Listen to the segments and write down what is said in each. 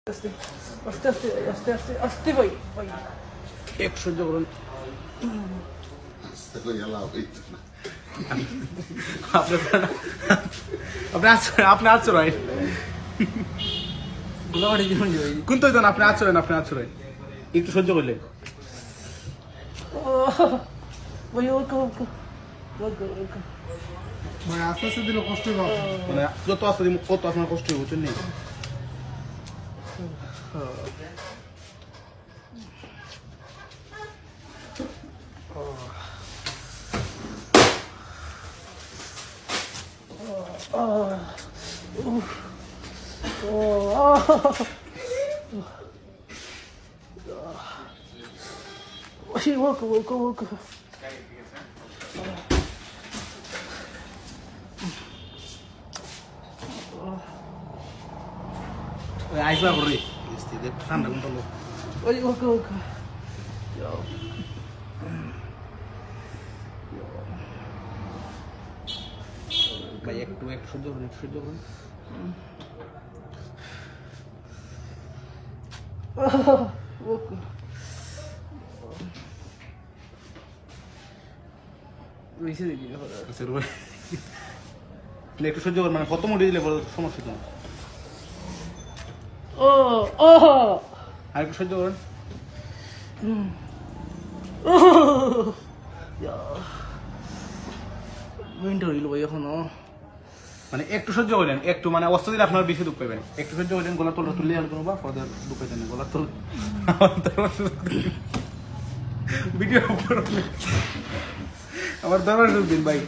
আস্তে আস্তে আস্তে আস্তে আস্তে আস্তে ভাই ভাই এক সহ্য করুন। আপনি আচরণ গোলাবাড়ি জীবন ভাই কোন তো আপনি আচরণ একটু সহ্য করলে ভাই ওকে ওকে ওকে ওকে মানে আস্তে আস্তে দিলে কষ্ট হবে মানে যত আস্তে দিব কত আপনার কষ্ট হবে বুঝছেন নেই ওকে ওকে ওকে আইসবা করে ঠান্ডা কোনটা লোক ওকে ওকে ভাই একটু একটু সহ্য করুন একটু সহ্য করুন ওকে বেশি দেখি একটু সহ্য করুন মানে কত মুড়ি দিলে বড় সমস্যা তো ও ও আর একটু সহ্য করুন উইন্টার হইল ভাই এখনো মানে একটু সহ্য করলেন একটু মানে অস্ত্র দিলে আপনার বেশি দুঃখ পাবেন একটু সহ্য করলেন গলার তলটা তুললে আর কোনো বা পরে দুঃখ পাইতেন না গলার তল ভিডিও আমার দরবার দিন ভাই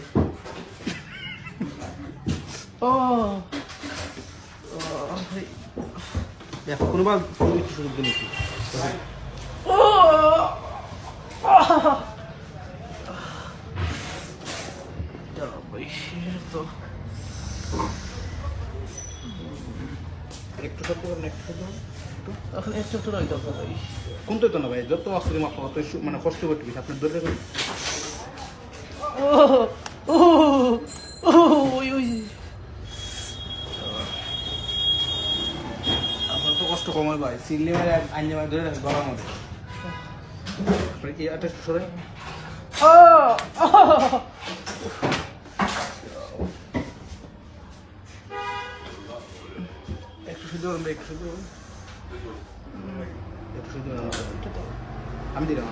ও এখন কোনোবা একটু সুযোগ দিন একটু ও তো একটু সহ্য করুন একটু সহ্য করুন এখন একটু তো নয় দরকার ভাই কোন তো না ভাই যত অস্ত্র দিন আপনার অত মানে কষ্ট করতে গেছে আপনার ধরে রাখুন ও ও ও ওই ওই আপনার তো কষ্ট কম হয় ভাই সিগলি মারে আইনে মারে ধরে রাখেন গলার মধ্যে আপনার কি একটা সরে ও একটু সহ্য করুন ভাই একটু সহ্য করুন একটু সহ্য করুন আমি দিলাম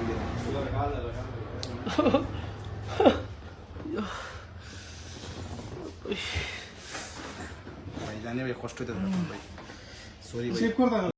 ভাই জানি ভাই কষ্ট হতে ভাই সরি ভাই চেক করে